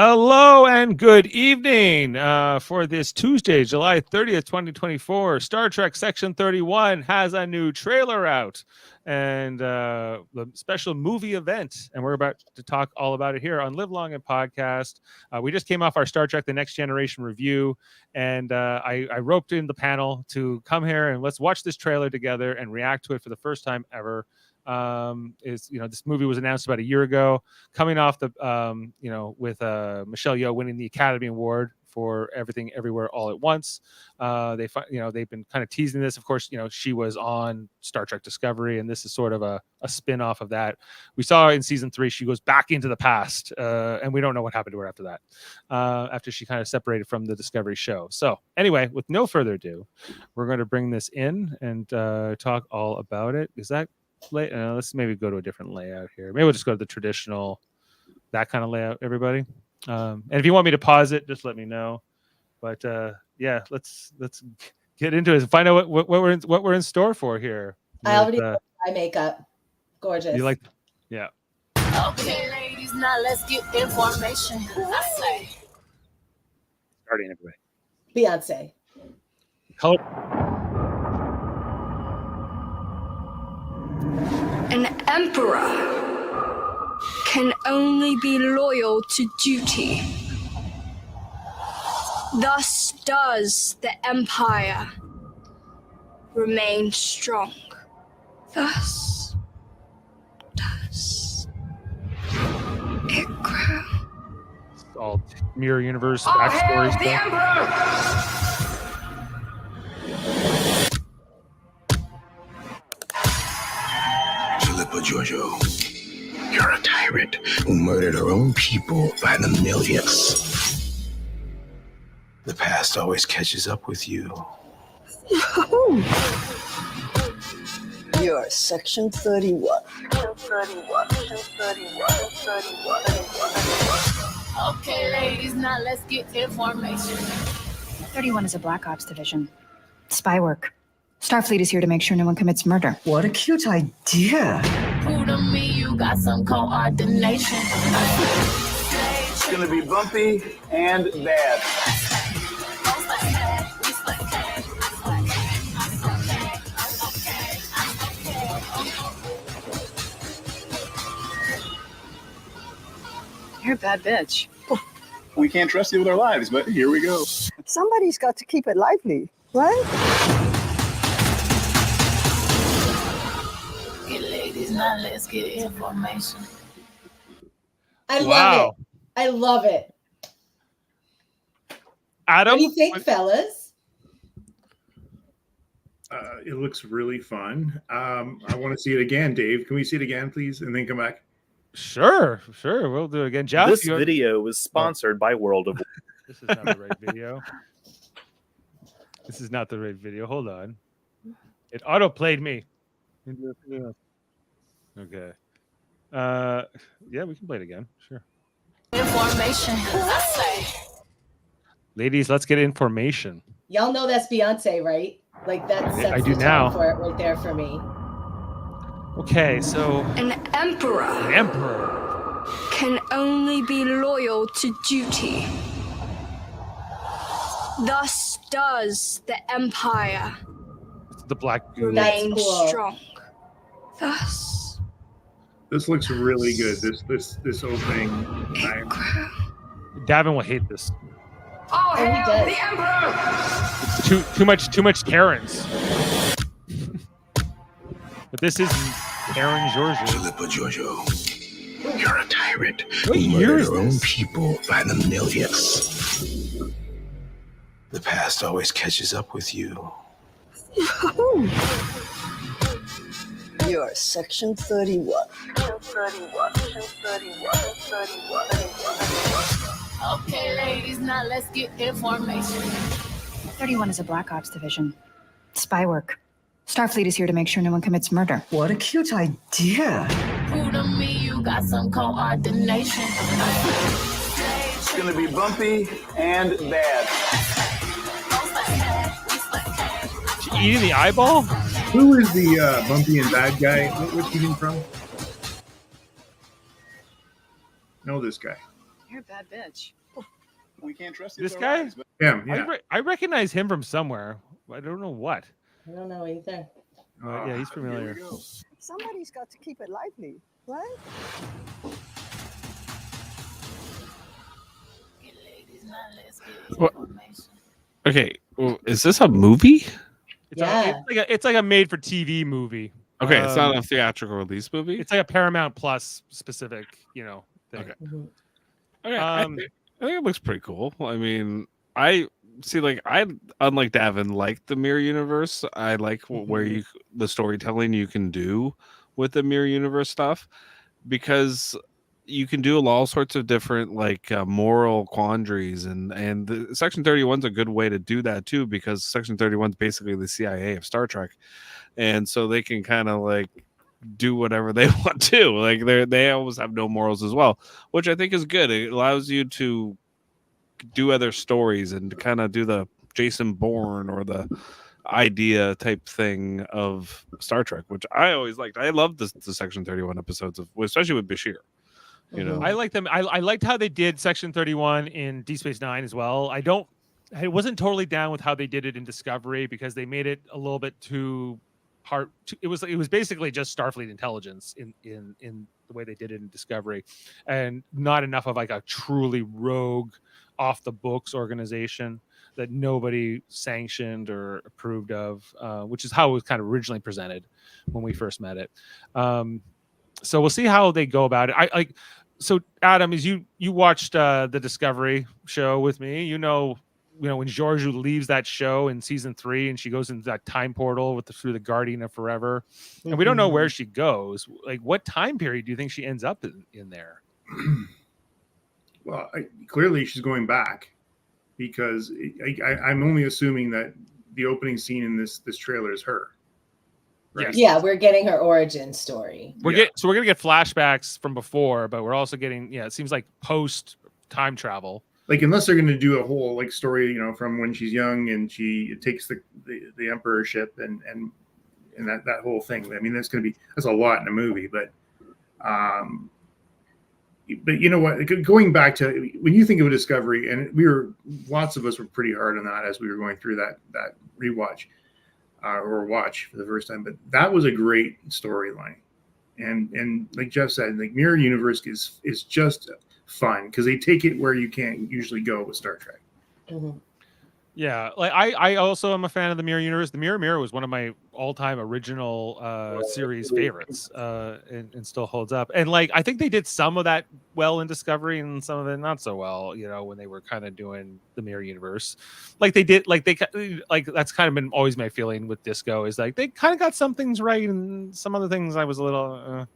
Hello and good evening for this Tuesday, July 30th, 2024. Star Trek Section 31 has a new trailer out and the special movie event. And we're about to talk all about it here on Live Long and Podcast. We just came off our Star Trek The Next Generation review, and I roped in the panel to come here and let's watch this trailer together and react to it for the first time ever. This movie was announced about a year ago, coming off the with Michelle Yeoh winning the Academy Award for Everything Everywhere All at Once. They've been kind of teasing this. Of course, she was on Star Trek Discovery, and this is sort of a spin-off of that. We saw in season 3 she goes back into the past, and we don't know what happened to her after that, after she kind of separated from the Discovery show. So anyway, with no further ado, we're going to bring this in and talk all about it. Is that let's maybe go to a different layout here. Maybe we'll just go to the traditional, that kind of layout, everybody. And if you want me to pause it, just let me know. But let's get into it and find out what we're in store for here. I already put my makeup. Gorgeous. You like? Yeah. Okay, ladies, now let's get information. I say. Starting everybody. Beyonce. Color. An emperor can only be loyal to duty. Thus does the empire remain strong. Thus does it grow. It's all Mirror Universe backstory stuff. The emperor! Giorgio, you're a tyrant who murdered her own people by the millions. The past always catches up with you. You're Section 31. Okay, ladies, now let's get information. 31 is a Black Ops division. Spy work. Starfleet is here to make sure no one commits murder. What a cute idea. Who to me, you got some coordination. It's gonna be bumpy and bad. You're a bad bitch. We can't trust you with our lives, but here we go. Somebody's got to keep it lively, right? Okay, ladies, now let's get information. I love it. I love it. Adam, what do you think, fellas? It looks really fun. I want to see it again, Dave. Can we see it again, please, and then come back? Sure. We'll do it again. Jeff, this video was sponsored by World of. This is not the right video. This is not the right video. Hold on. It auto-played me. Okay. Yeah, we can play it again. Sure. Information. I say. Ladies, let's get information. Y'all know that's Beyonce, right? Like that's I do now. For it right there for me. Okay, so An emperor can only be loyal to duty. Thus does the empire the black remain cool. strong. Thus This looks really good. This opening. it grow. Davin will hate this. Oh, he hail does. the emperor! It's too much Karens. But this is Karen Giorgio, you're a tyrant What who year murdered is her own this? people by the millions. The past always catches up with you. You're Section 31. Okay, ladies, now let's get information. 31 is a Black Ops division. Spy work. Starfleet is here to make sure no one commits murder. What a cute idea. Who to me, you got some coordination. It's gonna be bumpy and bad. She eating the eyeball? Who is the bumpy and bad guy? What's he from? Know this guy. You're a bad bitch. We can't trust This guy? Eyes, but... Yeah. I recognize him from somewhere. I don't know what. I don't know either. Yeah, he's Here familiar. we go. Somebody's got to keep it lively, right? What? Information. Okay, well, is this a movie? It's like a made-for-TV movie. Okay, it's not a theatrical release movie. It's like a Paramount Plus specific, thing. Okay. Mm-hmm. Okay, I think it looks pretty cool. I mean, I see. Like, unlike Davin, like the mirror universe. I like where the storytelling you can do with the mirror universe stuff, because you can do all sorts of different moral quandaries, and the Section 31 is a good way to do that too, because Section 31 is basically the CIA of Star Trek, and so they can kind of do whatever they want to. Like they always have no morals as well, which I think is good. It allows you to do other stories and to kind of do the Jason Bourne or the idea type thing of Star Trek, which I always liked. I loved the Section 31 episodes especially with Bashir. I like them. I liked how they did Section 31 in Deep Space Nine as well. I wasn't totally down with how they did it in Discovery, because they made it a little bit too hard. It was basically just Starfleet intelligence in the way they did it in Discovery, and not enough of a truly rogue, off the books organization that nobody sanctioned or approved of, which is how it was kind of originally presented when we first met it. So we'll see how they go about it. So Adam, as you watched the Discovery show with me, when Georgiou leaves that show in season 3 and she goes into that time portal through the Guardian of Forever, and we don't know where she goes. What time period do you think she ends up in there? Well, clearly she's going back, because I'm only assuming that the opening scene in this trailer is her. Right? Yeah, we're getting her origin story. So we're gonna get flashbacks from before, but we're also getting it seems like post time travel. Unless they're going to do a whole story, from when she's young and she takes the emperorship and that whole thing. I mean, that's a lot in a movie, but you know what? Going back to when you think of a Discovery, and lots of us were pretty hard on that as we were going through that rewatch or watch for the first time. But that was a great storyline, and like Jeff said, Mirror Universe is just fun because they take it where you can't usually go with Star Trek. Yeah, I also am a fan of the Mirror Universe. The Mirror was one of my all-time original series favorites, and still holds up. And I think they did some of that well in Discovery, and some of it not so well. When they were kind of doing the Mirror Universe, that's kind of been always my feeling with Disco is they kind of got some things right, and some other things I was a little.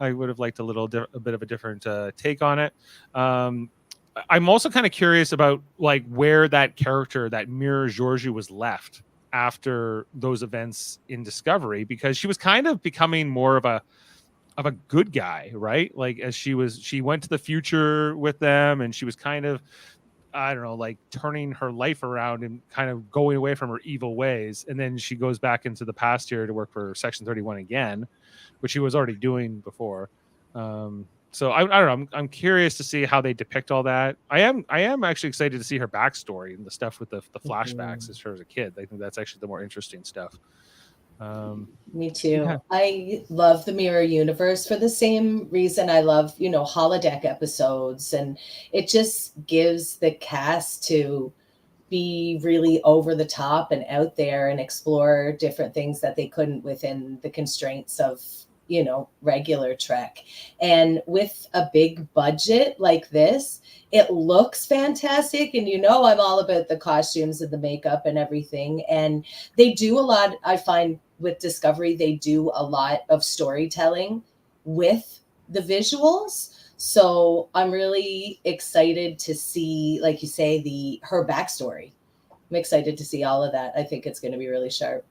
I would have liked a bit of a different take on it. I'm also kind of curious about where that character, that Mirror Georgiou, was left after those events in Discovery, because she was kind of becoming more of a good guy, right? As she went to the future with them, and she was kind of, I don't know, turning her life around and kind of going away from her evil ways. And then she goes back into the past here to work for Section 31 again, which she was already doing before. So I don't know. I'm curious to see how they depict all that. I am actually excited to see her backstory and the stuff with the flashbacks as her as a kid. I think that's actually the more interesting stuff. Me too. Yeah. I love the Mirror Universe for the same reason I love, holodeck episodes, and it just gives the cast to be really over the top and out there and explore different things that they couldn't within the constraints of regular Trek. And with a big budget like this, it looks fantastic. And I'm all about the costumes and the makeup and everything. And they do a lot. I find with Discovery, they do a lot of storytelling with the visuals. So I'm really excited to see, like you say, her backstory. I'm excited to see all of that. I think it's going to be really sharp.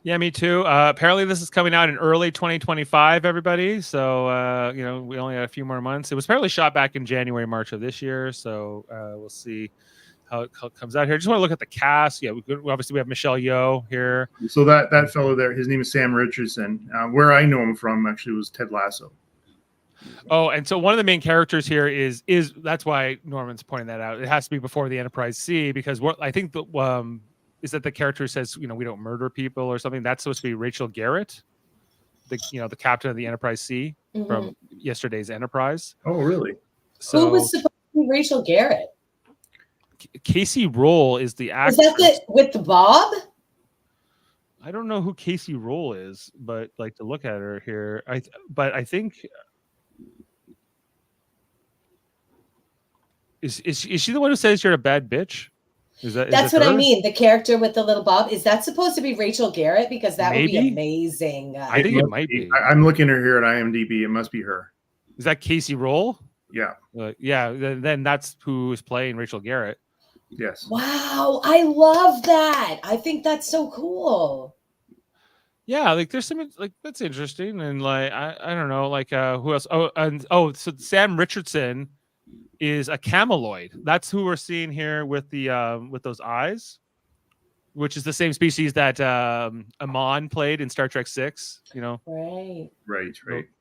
Yeah, me too. Apparently this is coming out in early 2025, everybody. So, we only have a few more months. It was apparently shot back in January, March of this year. So we'll see how it comes out here. I just want to look at the cast. Yeah, obviously we have Michelle Yeoh here. So that fellow there, his name is Sam Richardson. Where I know him from actually was Ted Lasso. Oh, and so one of the main characters here is that's why Norman's pointing that out. It has to be before the Enterprise C, because what I think is that the character says, we don't murder people or something. That's supposed to be Rachel Garrett, the captain of the Enterprise C from yesterday's Enterprise. Oh, really? So who was supposed to be Rachel Garrett? Casey Roll is the actor. Is that with the Bob? I don't know who Casey Roll is, but like to look at her here, I think is she the one who says you're a bad bitch? That's what I mean. The character with the little Bob, is that supposed to be Rachel Garrett? Because that would be amazing. I think it might be. I'm looking at her here at IMDb. It must be her. Is that Casey Roll? Yeah. Yeah. Then that's who is playing Rachel Garrett. Yes. Wow, I love that. I think that's so cool. Yeah, like there's some like that's interesting, and like I don't know, like who else? So Sam Richardson is a cameloid. That's who we're seeing here with those eyes, which is the same species that Amon played in Star Trek VI. Right.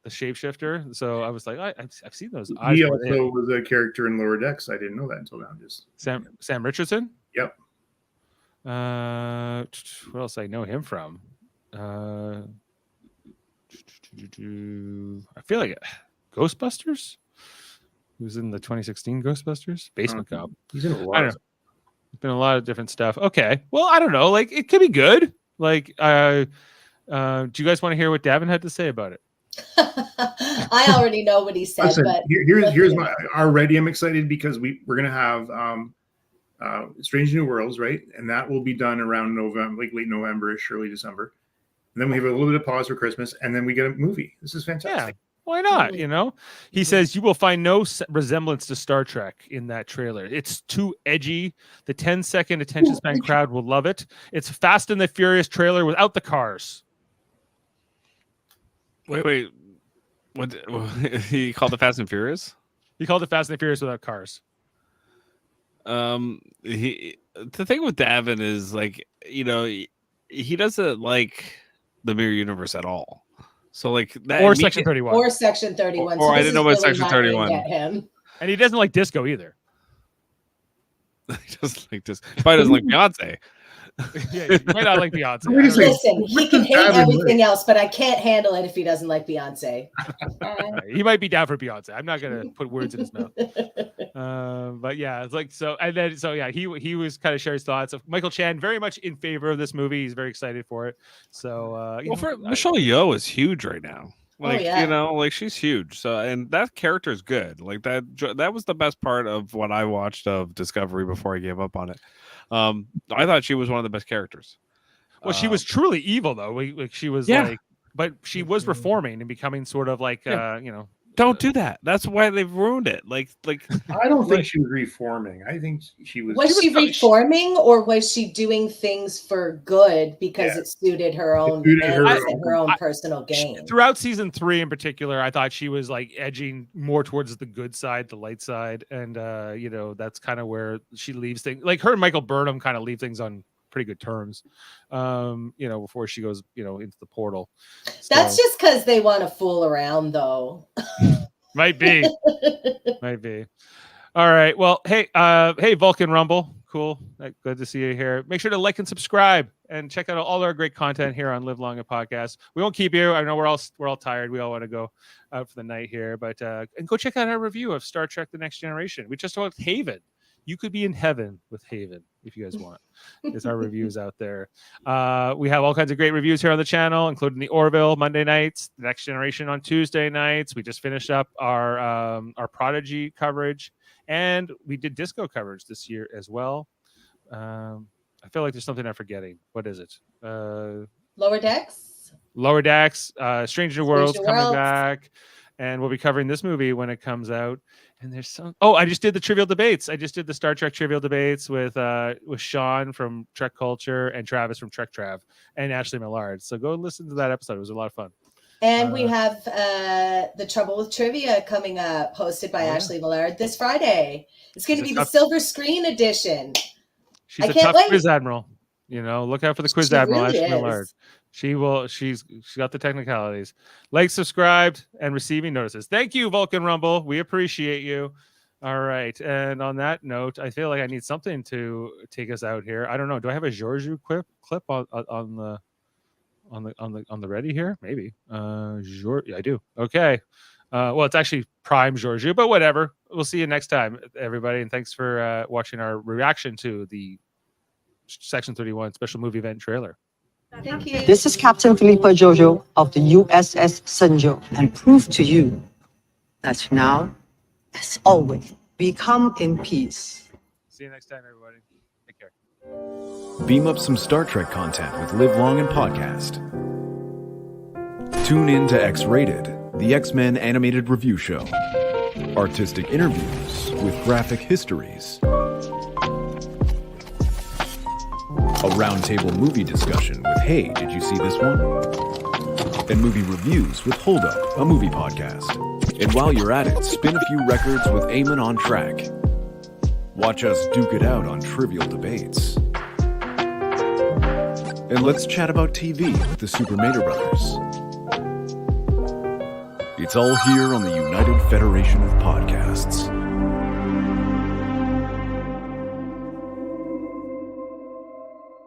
The shapeshifter. So I was like, I've seen those eyes. He also was a character in Lower Decks. I didn't know that until now. Just Sam Richardson. Yep. What else I know him from? I feel like Ghostbusters. He was in the 2016 Ghostbusters. Basement Cop. He's in a lot. I don't know. There's been a lot of different stuff. Okay. Well, I don't know. Like it could be good. Like, do you guys want to hear what Davin had to say about it? I already know what he said. Listen, but here's my already. I'm excited because we're gonna have Strange New Worlds, right? And that will be done around November, like late November-ish, early December. And then we have a little bit of pause for Christmas, and then we get a movie. This is fantastic. Yeah. Why not? He says you will find no resemblance to Star Trek in that trailer. It's too edgy. The 10-second attention span crowd will love it. It's Fast and the Furious trailer without the cars. Wait. What he called it Fast and Furious? He called it Fast and the Furious without cars. The thing with Davin is like, he doesn't like the Mirror Universe at all. So like that, or Section 31. Or Section 31. Or I didn't know about Section 31. Him. And he doesn't like disco either. He doesn't like this. He probably doesn't like Beyonce. Yeah, he might not like Beyonce. Listen, he can hate everything else, but I can't handle it if he doesn't like Beyonce. He might be down for Beyonce. I'm not gonna put words in his mouth. But yeah, it's like so. And then he was kind of sharing his thoughts of Michael Chan, very much in favor of this movie. He's very excited for it. So Michelle Yeoh is huge right now. Like like she's huge. So and that character is good. Like that was the best part of what I watched of Discovery before I gave up on it. I thought she was one of the best characters. Well, she was truly evil though. Like she was like, but she was reforming and becoming sort of like Don't do that. That's why they've ruined it. Like I don't think she was reforming. I think she was. Was she reforming, or was she doing things for good because it suited her own personal gain? Throughout season 3, in particular, I thought she was like edging more towards the good side, the light side, and that's kind of where she leaves things. Like her and Michael Burnham kind of leave things on pretty good terms, before she goes, into the portal. That's just because they want to fool around, though. Might be. All right. Well, hey, Vulcan Rumble. Cool. Good to see you here. Make sure to like and subscribe and check out all our great content here on Live Long and Podcast. We won't keep you. I know we're all tired. We all want to go out for the night here, but and go check out our review of Star Trek: The Next Generation. We just talked Haven. You could be in heaven with Haven if you guys want. There's our reviews out there. We have all kinds of great reviews here on the channel, including the Orville Monday nights, The Next Generation on Tuesday nights. We just finished up our Prodigy coverage, and we did disco coverage this year as well. I feel like there's something I'm forgetting. What is it? Lower Decks. Strange New Worlds coming back, and we'll be covering this movie when it comes out. And there's some. Oh, I just did the trivial debates. I just did the Star Trek trivial debates with Sean from Trek Culture and Travis from Trek Trav and Ashley Millard. So go listen to that episode. It was a lot of fun. And we have the Trouble with Trivia coming up, hosted by Ashley Millard this Friday. It's going to be the Silver Screen edition. She's a tough quiz admiral. Look out for the quiz admiral, Ashley Millard. She's got the technicalities. Like, subscribed, and receiving notices. Thank you, Vulcan Rumble. We appreciate you. All right. And on that note, I feel like I need something to take us out here. I don't know. Do I have a Georgiou clip on the ready here? Maybe. Yeah, I do. Okay. Well, it's actually prime Georgiou, but whatever. We'll see you next time, everybody. And thanks for watching our reaction to the Section 31 special movie event trailer. Thank you. This is Captain Philippa Jojo of the USS Senjo, and prove to you that now, as always, we come in peace. See you next time, everybody. Take care. Beam up some Star Trek content with Live Long and Podcast. Tune in to X-Rated, the X-Men animated review show. Artistic interviews with graphic histories. A roundtable movie discussion with Hey, did you see this one? And movie reviews with Hold Up, a movie podcast. And while you're at it, spin a few records with Eamon on Track. Watch us duke it out on trivial debates. And let's chat about TV with the Super Mader Brothers. It's all here on the United Federation of Podcasts.